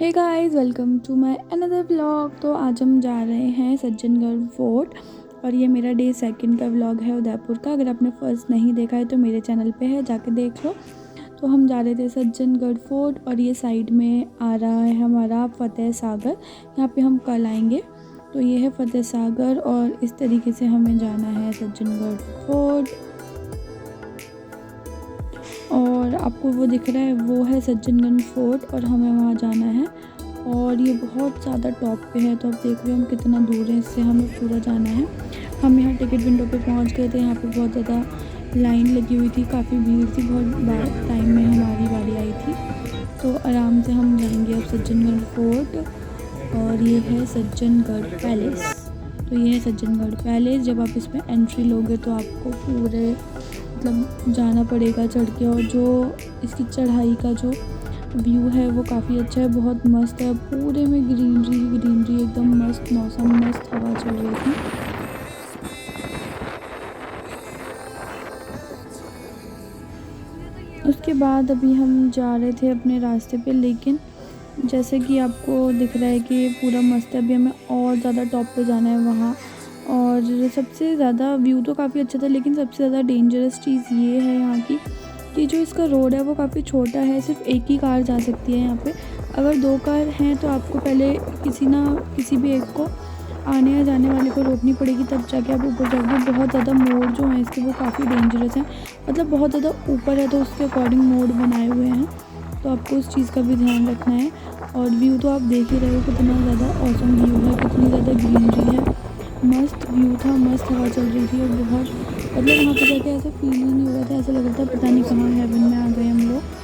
Hey guys, welcome to my another vlog. तो आज हम जा रहे हैं सज्जनगढ़ फोर्ट और ये मेरा डे सेकंड का व्लॉग है उदयपुर का। अगर आपने फर्स्ट नहीं देखा है तो मेरे चैनल पे है, जाके देख लो। तो हम जा रहे थे सज्जनगढ़ फोर्ट और ये साइड में आ रहा है हमारा फतेह सागर। यहाँ पे हम कल आएंगे। तो ये है फतेह सागर और इस तरीके से हमें जाना है सज्जनगढ़ फोर्ट। और आपको वो दिख रहा है, वो है सज्जनगढ़ फोर्ट और हमें वहाँ जाना है। और ये बहुत ज़्यादा टॉप पे है, तो आप देख रहे हो हम कितना दूर है, इससे हमें पूरा जाना है। हम यहाँ टिकट विंडो पे पहुँच गए थे। यहाँ पे बहुत ज़्यादा लाइन लगी हुई थी, काफ़ी भीड़ थी, बहुत टाइम में हमारी बारी आई थी। तो आराम से हम जाएंगे अब सज्जनगढ़ फोर्ट। और ये है सज्जनगढ़ पैलेस। तो ये है सज्जनगढ़ पैलेस। जब आप इसमें एंट्री लोगे तो आपको पूरे मतलब जाना पड़ेगा चढ़ के। और जो इसकी चढ़ाई का जो व्यू है वो काफ़ी अच्छा है, बहुत मस्त है। पूरे में ग्रीनरी एकदम मस्त मौसम, मस्त हवा चल रही थी। उसके बाद अभी हम जा रहे थे अपने रास्ते पे, लेकिन जैसे कि आपको दिख रहा है कि पूरा मस्त है। अभी हमें और ज़्यादा टॉप पे जाना है वहाँ। और सबसे ज़्यादा व्यू तो काफ़ी अच्छा था, लेकिन सबसे ज़्यादा डेंजरस चीज़ ये है यहाँ की कि जो इसका रोड है वो काफ़ी छोटा है। सिर्फ एक ही कार जा सकती है यहाँ पे। अगर दो कार हैं तो आपको पहले किसी भी एक को, आने या जाने वाले को रोकनी पड़ेगी, तब जाके आप ऊपर जाओगे। बहुत ज़्यादा मोड़ जो हैं इसके वो काफ़ी डेंजरस हैं, मतलब बहुत ज़्यादा ऊपर है तो उसके अकॉर्डिंग मोड़ बनाए हुए हैं। तो आपको उस चीज़ का भी ध्यान रखना है। और व्यू तो आप देख ही रहे हो कितना ज़्यादा ऑसम व्यू है, कितनी ज़्यादा ग्रीनरी है। मस्त व्यू था, मस्त हवा चल रही थी और बहुत मतलब वहाँ पे जाके ऐसा फील ही नहीं हो रहा था, ऐसा लग रहा था पता नहीं कहाँ हेवन में आ गए हम लोग।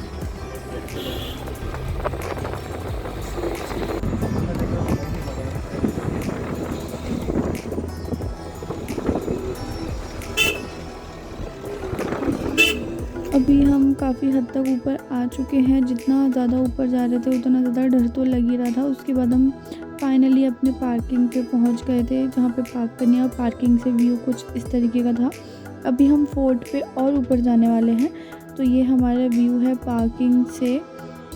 अभी हम काफ़ी हद तक ऊपर आ चुके हैं। जितना ज़्यादा ऊपर जा रहे थे उतना ज़्यादा डर तो लग ही रहा था। उसके बाद हम फाइनली अपने पार्किंग पे पहुंच गए थे, जहाँ पे पार्क करनी है। और पार्किंग से व्यू कुछ इस तरीके का था। अभी हम फोर्ट पे और ऊपर जाने वाले हैं। तो ये हमारा व्यू है पार्किंग से,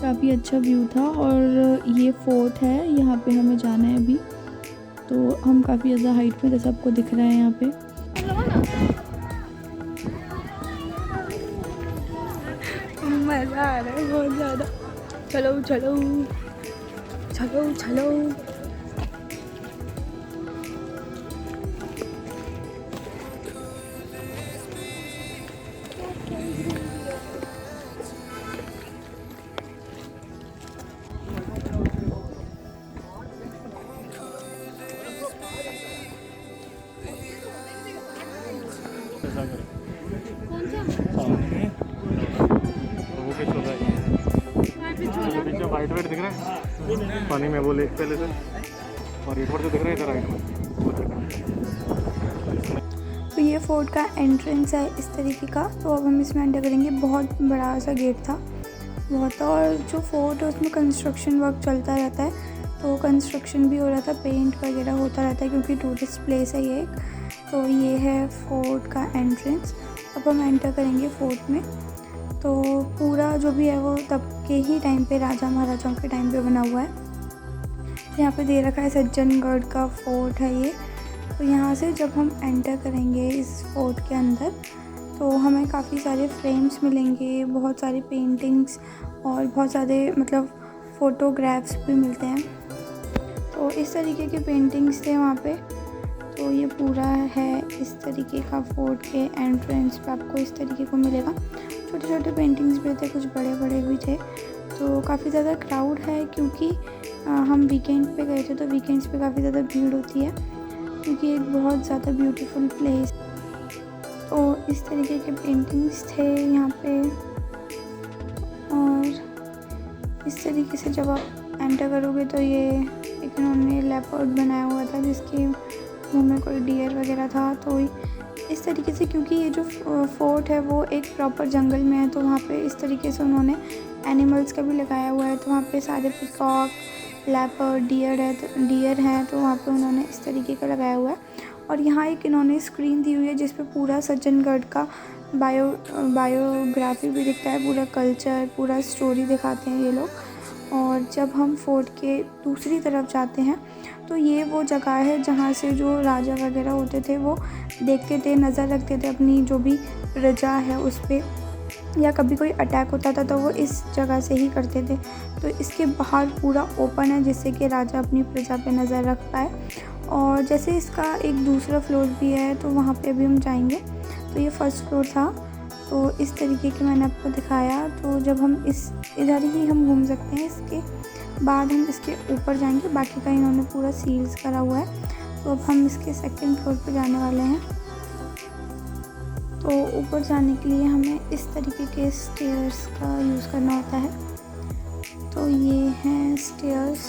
काफ़ी अच्छा व्यू था। और ये फोर्ट है, यहाँ पे हमें जाना है अभी। तो हम काफ़ी ज़्यादा हाइट में, जैसा आपको दिख रहा है यहाँ पे। मज़ा आ रहा है बहुत ज़्यादा। चलो चलो चलो चलो। वाइट वाइट दिख रहा है पानी में, वो लेक पहले से। और एक बार तो दिख रहा है इधर राइट में। तो ये फोर्ट का एंट्रेंस है इस तरीके का। तो अब हम इसमें एंटर करेंगे। बहुत बड़ा सा गेट था, बहुत। और जो फोर्ट है उसमें कंस्ट्रक्शन वर्क चलता रहता है, तो कंस्ट्रक्शन भी हो रहा था, पेंट वगैरह होता रहता है क्योंकि टूरिस्ट प्लेस है ये एक। तो ये है फोर्ट का एंट्रेंस। अब हम एंटर करेंगे फोर्ट में। तो पूरा जो भी है वो तब के ही टाइम पे, राजा महाराजाओं के टाइम पे बना हुआ है। यहाँ पे दे रखा है सज्जनगढ़ का फोर्ट है ये। तो यहाँ से जब हम एंटर करेंगे इस फोर्ट के अंदर, तो हमें काफ़ी सारे फ्रेम्स मिलेंगे, बहुत सारी पेंटिंग्स और बहुत सारे मतलब फ़ोटोग्राफ्स भी मिलते हैं। तो इस तरीके के पेंटिंग्स थे वहाँ पे। तो ये पूरा है इस तरीके का। फोर्ट के एंट्रेंस पे आपको इस तरीके को मिलेगा। छोटे छोटे पेंटिंग्स भी थे, कुछ बड़े बड़े भी थे। तो काफ़ी ज़्यादा क्राउड है क्योंकि हम वीकेंड पे गए थे, तो वीकेंड्स पे काफ़ी ज़्यादा भीड़ होती है क्योंकि एक बहुत ज़्यादा ब्यूटीफुल प्लेस। तो इस तरीके के पेंटिंग्स थे यहाँ पे। और इस तरीके से जब आप एंटर करोगे तो ये एक इन्होंने लेपर्ड बनाया हुआ था जिसके मुंह में कोई डियर वगैरह था। तो इस तरीके से, क्योंकि ये जो फोर्ट है वो एक प्रॉपर जंगल में है, तो वहाँ पे इस तरीके से उन्होंने एनिमल्स का भी लगाया हुआ है। तो वहाँ पे सारे पिकॉक, लेपर्ड, डियर है, तो वहाँ पे उन्होंने इस तरीके का लगाया हुआ है। और यहाँ एक इन्होंने स्क्रीन दी हुई है जिस पे पूरा सज्जनगढ़ का बायोग्राफी भी दिखता है, पूरा कल्चर, पूरा स्टोरी दिखाते हैं ये लोग। और जब हम फोर्ट के दूसरी तरफ जाते हैं तो ये वो जगह है जहाँ से जो राजा वगैरह होते थे वो देखते थे, नज़र रखते थे अपनी जो भी प्रजा है उस पर, या कभी कोई अटैक होता था तो वो इस जगह से ही करते थे। तो इसके बाहर पूरा ओपन है जिससे कि राजा अपनी प्रजा पे नज़र रख पाए। और जैसे इसका एक दूसरा फ्लोर भी है तो वहाँ पे अभी हम जाएंगे। तो ये फर्स्ट फ्लोर था, तो इस तरीके के मैंने आपको दिखाया। तो जब हम इधर ही हम घूम सकते हैं, इसके बाद हम इसके ऊपर जाएंगे। बाकी का इन्होंने पूरा सील्स करा हुआ है। तो अब हम इसके सेकंड फ्लोर पे जाने वाले हैं। तो ऊपर जाने के लिए हमें इस तरीके के स्टेयर्स का यूज़ करना होता है। तो ये हैं स्टेयर्स,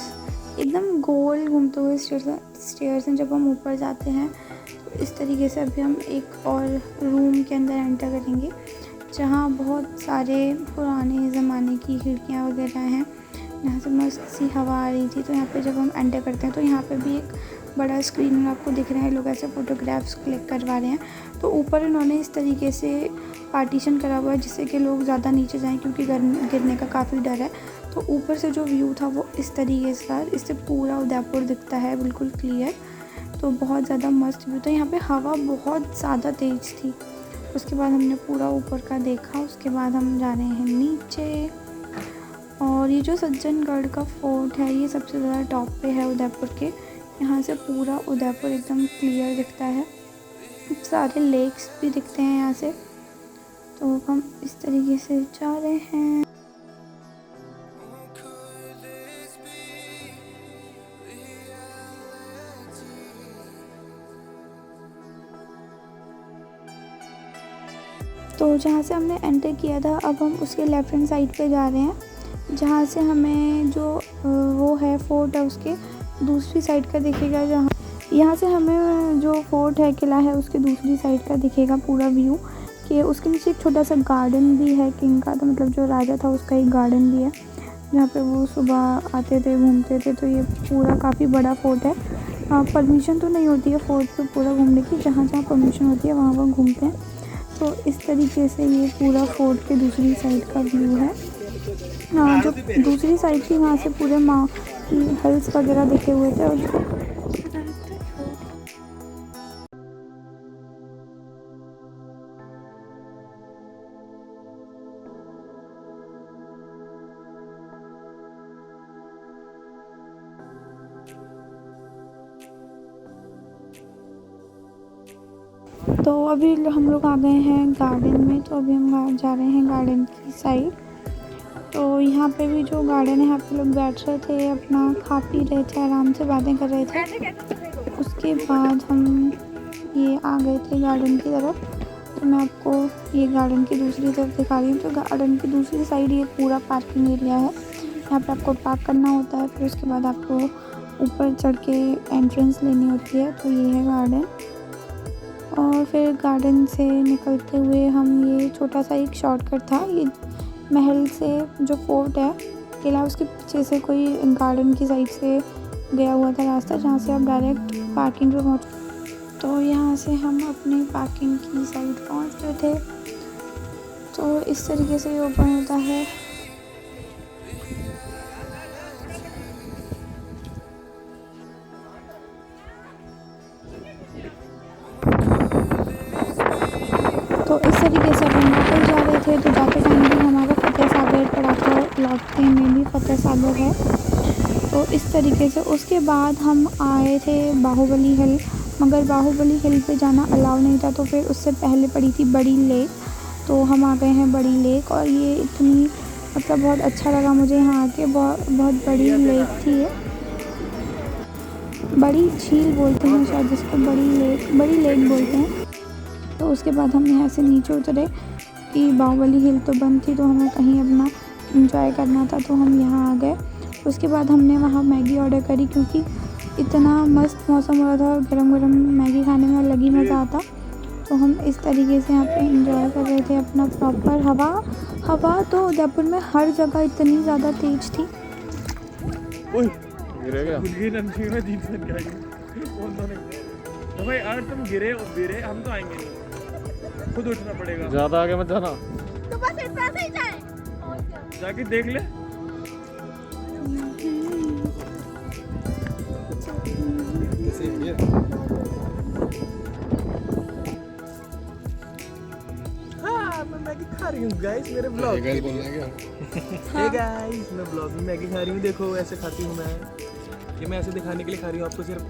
एकदम गोल घूमते हुए स्टेयर्स हैं। जब हम ऊपर जाते हैं तो इस तरीके से अभी हम एक और रूम के अंदर एंटर करेंगे जहाँ बहुत सारे पुराने ज़माने की खिड़कियाँ वगैरह हैं, यहाँ से मस्त सी हवा आ रही थी। तो यहाँ पे जब हम एंटर करते हैं तो यहाँ पे भी एक बड़ा स्क्रीन आपको दिख रहा है, लोग ऐसे फ़ोटोग्राफ्स क्लिक करवा रहे हैं। तो ऊपर इन्होंने इस तरीके से पार्टीशन करा हुआ है जिससे कि लोग ज़्यादा नीचे जाएं, क्योंकि गिरने का काफ़ी डर है। तो ऊपर से जो व्यू था वो इस तरीके से था, इससे पूरा उदयपुर दिखता है बिल्कुल क्लियर। तो बहुत ज़्यादा मस्त व्यू था। यहाँ पे हवा बहुत ज़्यादा तेज़ थी। उसके बाद हमने पूरा ऊपर का देखा, उसके बाद हम जा रहे हैं नीचे। और ये जो सज्जनगढ़ का फोर्ट है ये सबसे ज़्यादा टॉप पे है उदयपुर के। यहाँ से पूरा उदयपुर एकदम क्लियर दिखता है, सारे लेक्स भी दिखते हैं यहाँ से। तो हम इस तरीके से जा रहे हैं। तो जहाँ से हमने एंटर किया था अब हम उसके लेफ्ट हैंड साइड पे जा रहे हैं, जहाँ से हमें जो वो है फोर्ट है उसके दूसरी साइड का दिखेगा। जहाँ यहाँ से हमें जो फोर्ट है, किला है, उसके दूसरी साइड का दिखेगा पूरा व्यू। कि उसके नीचे एक छोटा सा गार्डन भी है किंग का, तो मतलब जो राजा था उसका एक गार्डन भी है जहाँ पे वो सुबह आते थे, घूमते थे। तो ये पूरा काफ़ी बड़ा फोर्ट है। परमिशन तो नहीं होती है फोर्ट पे पूरा घूमने की, जहाँ जहाँ परमिशन होती है वहाँ वहाँ घूमते हैं। तो इस तरीके से ये पूरा फोर्ट के दूसरी साइड का व्यू है। जो दूसरी साइड थी वहाँ से पूरे हिल्स वगैरह दिखे हुए थे। और तो अभी हम लोग आ गए हैं गार्डन में। तो अभी हम जा रहे हैं गार्डन की साइड। तो यहाँ पे भी जो गार्डन है यहाँ पे लोग बैठ रहे थे, अपना खा पी रहे थे, आराम से बातें कर रहे थे। उसके बाद हम ये आ गए थे गार्डन की तरफ। तो मैं आपको ये गार्डन की दूसरी तरफ दिखा रही हूँ। तो गार्डन की दूसरी साइड ये पूरा पार्किंग एरिया है, यहाँ पे आपको पार्क करना होता है। फिर उसके बाद आपको ऊपर चढ़ के एंट्रेंस लेनी होती है। तो ये है गार्डन। और फिर गार्डन से निकलते हुए हम ये छोटा सा एक शॉर्टकट था, ये महल से जो फोर्ट है किला उसके पीछे से कोई गार्डन की साइड से गया हुआ था रास्ता, जहाँ से आप डायरेक्ट पार्किंग पे पहुँच। तो यहाँ से हम अपनी पार्किंग की साइड पहुँच गए थे। तो इस तरीके से ये ओपन होता है। तो इस तरीके से हम वापस जा रहे थे। तो जाते टाइम भी हमारा फतेह सागर पड़ा था, लौटते में भी फतेह सागर है। तो इस तरीके से उसके बाद हम आए थे बाहुबली हिल, मगर बाहुबली हिल पे जाना अलाउ नहीं था। तो फिर उससे पहले पड़ी थी बड़ी लेक, तो हम आ गए हैं बड़ी लेक। और ये इतनी मतलब बहुत अच्छा लगा मुझे यहाँ आके, बहुत बड़ी लेक थी ये, बड़ी झील बोलते हैं शायद इसको, बड़ी लेक बोलते हैं। तो उसके बाद हम यहाँ से नीचे उतरे कि बाहुबली हिल तो बंद थी, तो हमें कहीं अपना एंजॉय करना था, तो हम यहाँ आ गए। उसके बाद हमने वहाँ मैगी ऑर्डर करी, क्योंकि इतना मस्त मौसम हो रहा था और गरम गरम मैगी खाने में अलग ही मज़ा आता। तो हम इस तरीके से यहाँ पे एंजॉय कर रहे थे अपना प्रॉपर। हवा तो उदयपुर में हर जगह इतनी ज़्यादा तेज़ थी। तो भाई अगर तुम गिरे हम तो आएंगे नहीं, खुद उठना पड़ेगा। ज़्यादा आगे मत जाना, तो बस इतना ही जाए, जाके देख ले। कैसे ये हाँ मैं मैगी खा रही हूँ गाइस मेरे ब्लॉग के बोलना है क्या? हे गाइस मैं ब्लॉग में मैगी खा रही हूँ देखो ऐसे खाती हूँ मैं ये मैं ऐसे दिखाने के लिए खा रही हूँ आपको सिर्फ